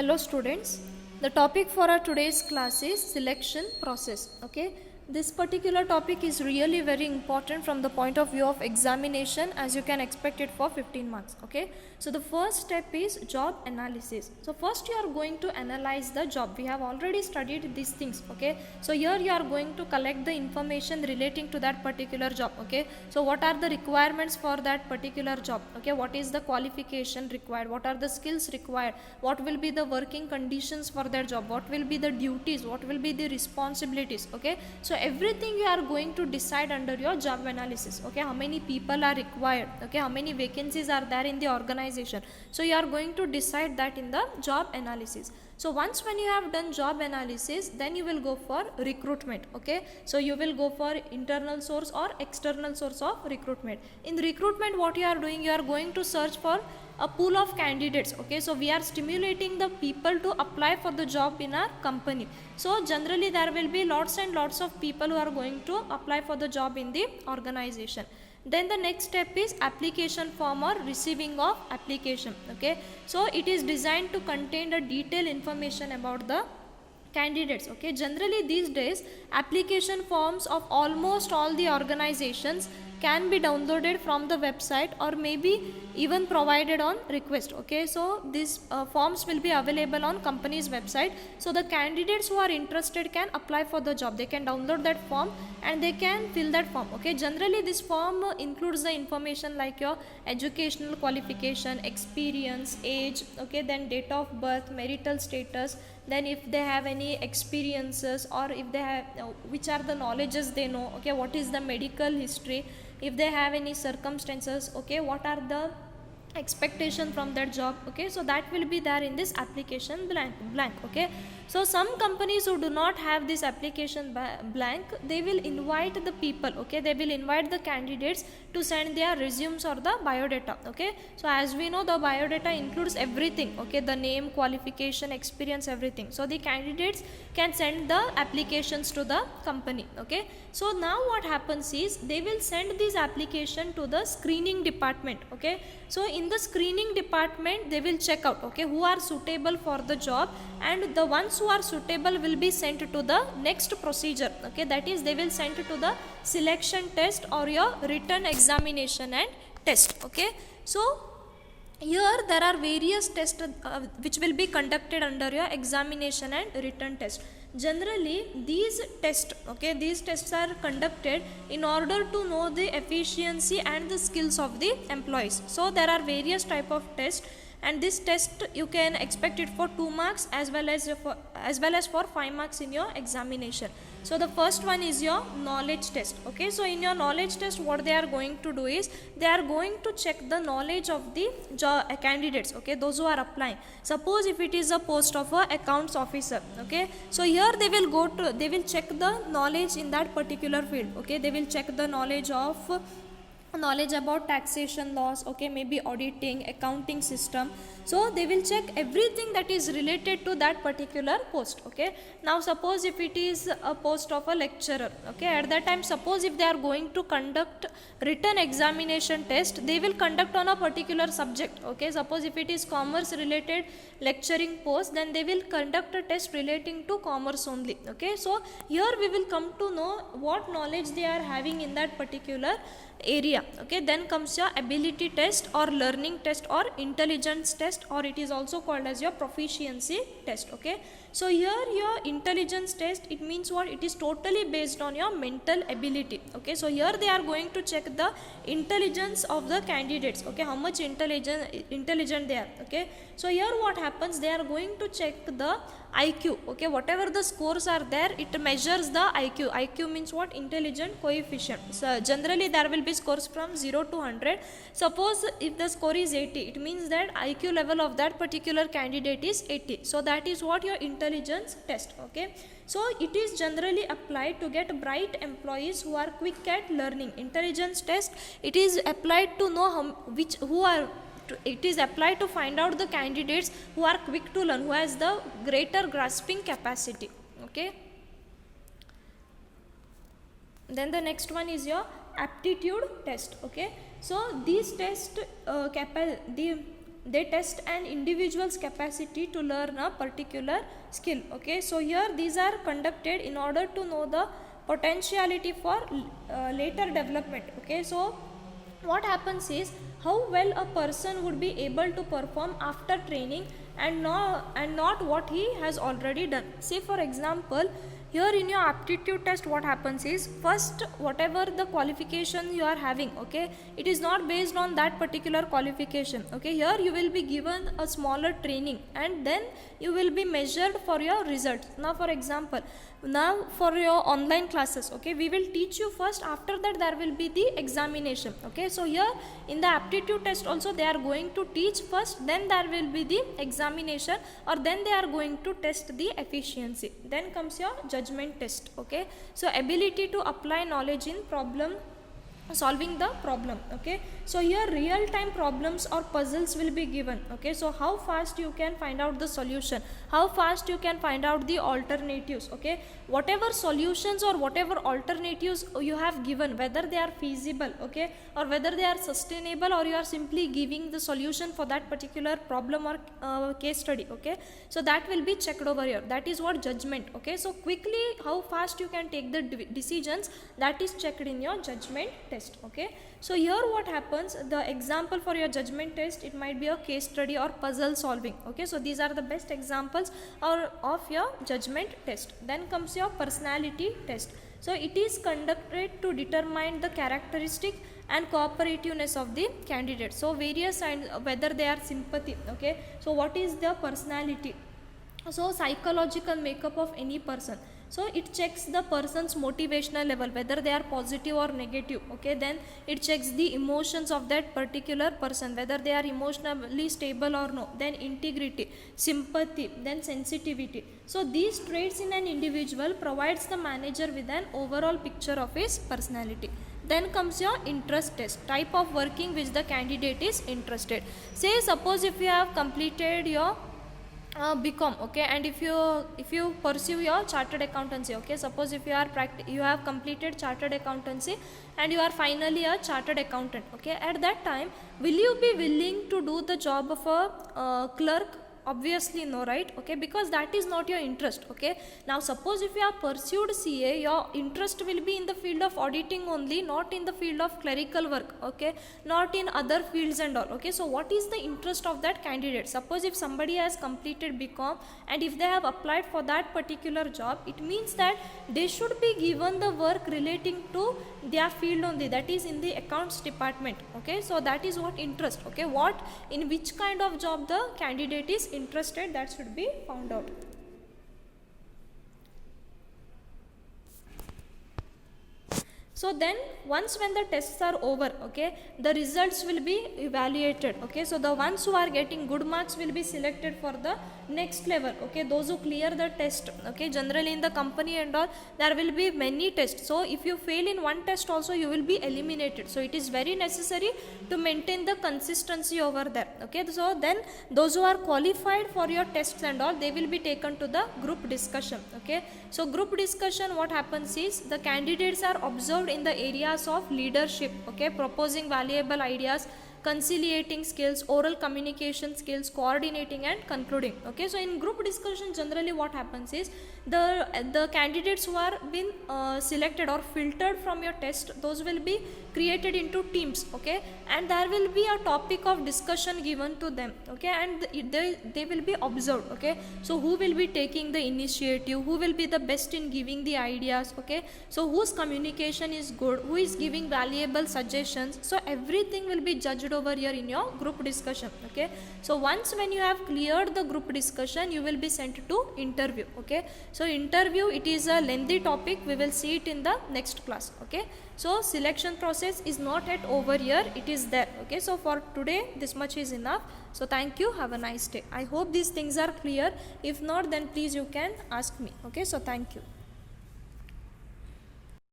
Hello students, the topic for our today's class is selection process. Okay, this particular topic is really very important from the point of view of examination, as you can expect it for 15 marks. Okay, so the first step is job analysis. So first you are going to analyze the job. We have already studied these things. Okay, so here you are going to collect the information relating to that particular job. Okay, so what are the requirements for that particular job? Okay, what is the qualification required, what are the skills required, what will be the working conditions for their job, what will be the duties, what will be the responsibilities. Okay, so everything you are going to decide under your job analysis. Okay, how many people are required, okay, how many vacancies are there in the organization. So you are going to decide that in the job analysis. So once when you have done job analysis, then you will go for recruitment. Okay, so you will go for internal source or external source of recruitment. In the recruitment, what you are doing, you are going to search for a pool of candidates. Okay, so we are stimulating the people to apply for the job in our company. So generally there will be lots and lots of people who are going to apply for the job in the organization. Then the next step is application form or receiving of application. Okay, so it is designed to contain the detailed information about the candidates. Okay, generally these days application forms of almost all the organizations can be downloaded from the website or maybe even provided on request. Okay, so these forms will be available on company's website, so the candidates who are interested can apply for the job. They can download that form and they can fill that form. Okay, generally this form includes the information like your educational qualification, experience, age, okay, then date of birth, marital status, then if they have any experiences or if they have which are the knowledges they know. Okay, what is the medical history, if they have any circumstances. Okay, what are the expectation from that job. Okay, so that will be there in this application blank. Okay, so some companies who do not have this application blank, they will invite the people. Okay, they will invite the candidates to send their resumes or the biodata. Okay, so as we know, the biodata includes everything. Okay, the name, qualification, experience, everything. So the candidates can send the applications to the company. Okay, so now what happens is they will send this application to the screening department. Okay, so in the screening department they will check out, okay, who are suitable for the job, and the ones who are suitable will be sent to the next procedure. Okay, that is they will send to the selection test or your written examination and test. Okay, so here there are various tests which will be conducted under your examination and written test. Generally these tests, okay, these tests are conducted in order to know the efficiency and the skills of the employees. So there are various type of tests, and this test you can expect it for 2 marks as well as for 5 marks in your examination. So the first one is your knowledge test. Okay, so in your knowledge test what they are going to do is they are going to check the knowledge of the candidates. Okay, those who are applying. Suppose if it is a post of a accounts officer. Okay, so here they will check the knowledge in that particular field. Okay, they will check the knowledge about taxation laws, okay, maybe auditing, accounting system. So they will check everything that is related to that particular post. Okay, now suppose if it is a post of a lecturer, okay, at that time suppose if they are going to conduct written examination test, they will conduct on a particular subject. Okay, suppose if it is commerce related lecturing post, then they will conduct a test relating to commerce only. Okay, so here we will come to know what knowledge they are having in that particular area. Okay, then comes your ability test or learning test or intelligence test, or it is also called as your proficiency test. Okay, so here your intelligence test, it means what, it is totally based on your mental ability. Okay, so here they are going to check the intelligence of the candidates. Okay, how much intelligent they are. Okay, so here what happens, they are going to check the IQ. Okay, whatever the scores are there, it measures the IQ. IQ means what, intelligent coefficient. So generally there will be scores from 0 to 100. Suppose if the score is 80, it means that IQ level of that particular candidate is 80. So that is what your intelligence test. Okay, so it is generally applied to get bright employees who are quick at learning. Intelligence test, it is applied to know it is applied to find out the candidates who are quick to learn, who has the greater grasping capacity. Okay, then the next one is your aptitude test. Okay, so these tests the they test an individual's capacity to learn a particular skill. Okay, so here these are conducted in order to know the potentiality for later development. Okay, so what happens is how well a person would be able to perform after training and not what he has already done. Say for example, here in your aptitude test, what happens is, first whatever the qualification you are having, okay, it is not based on that particular qualification. Okay, here you will be given a smaller training and then you will be measured for your results. Now for example, now for your online classes, okay, we will teach you first, after that there will be the examination. Okay, so here in the aptitude test also they are going to teach first, then there will be the examination, or then they are going to test the efficiency. Then comes your judgment test. Okay, so ability to apply knowledge in solving the problem. Okay, so here real time problems or puzzles will be given. Okay, so how fast you can find out the solution, how fast you can find out the alternatives. Okay, whatever solutions or whatever alternatives you have given, whether they are feasible, okay, or whether they are sustainable, or you are simply giving the solution for that particular problem or case study. Okay, so that will be checked over here. That is what judgment. Okay, so quickly how fast you can take the decisions, that is checked in your judgment test. Okay, so here what happens, the example for your judgment test, it might be a case study or puzzle solving. Okay, so these are the best examples of your judgment test. Then comes your personality test. So it is conducted to determine the characteristic and cooperativeness of the candidate. So various signs, whether they are sympathy. Okay, so what is their personality? So psychological makeup of any person. So it checks the person's motivational level, whether they are positive or negative. Okay, then it checks the emotions of that particular person, whether they are emotionally stable or no. Then integrity, sympathy, then sensitivity. So these traits in an individual provides the manager with an overall picture of his personality. Then comes your interest test, type of working which the candidate is interested. Say suppose if you have completed your BCom, okay, and if you pursue your chartered accountancy, okay, suppose if you have completed chartered accountancy and you are finally a chartered accountant, okay, at that time will you be willing to do the job of a clerk? Obviously no, right? Okay, because that is not your interest. Okay, now suppose if you have pursued CA, your interest will be in the field of auditing only, not in the field of clerical work. Okay, not in other fields and all. Okay, so what is the interest of that candidate? Suppose if somebody has completed BCom and if they have applied for that particular job, it means that they should be given the work relating to their field only, that is in the accounts department. Okay, so that is what interest. Okay, what, in which kind of job the candidate is interested, that should be found out. So then once when the tests are over, okay, the results will be evaluated. Okay, so the ones who are getting good marks will be selected for the next level. Okay, those who clear the test. Okay, generally in the company and all there will be many tests, so if you fail in one test also you will be eliminated. So it is very necessary to maintain the consistency over there. Okay, so then those who are qualified for your tests and all, they will be taken to the group discussion. Okay, so group discussion, what happens is the candidates are observed in the areas of leadership, okay, proposing valuable ideas, conciliating skills, oral communication skills, coordinating and concluding. Okay, so in group discussion generally what happens is the candidates who are been selected or filtered from your test, those will be created into teams. Okay, and there will be a topic of discussion given to them. Okay, and they will be observed. Okay, so who will be taking the initiative, who will be the best in giving the ideas. Okay, so whose communication is good, who is giving valuable suggestions. So everything will be judged over here in your group discussion. Okay, so once when you have cleared the group discussion, you will be sent to interview. Okay, so interview, it is a lengthy topic, we will see it in the next class. Okay, so selection process is not yet over here, it is there. Okay, so for today this much is enough. So thank you, have a nice day. I hope these things are clear. If not, then please you can ask me. Okay, so thank you.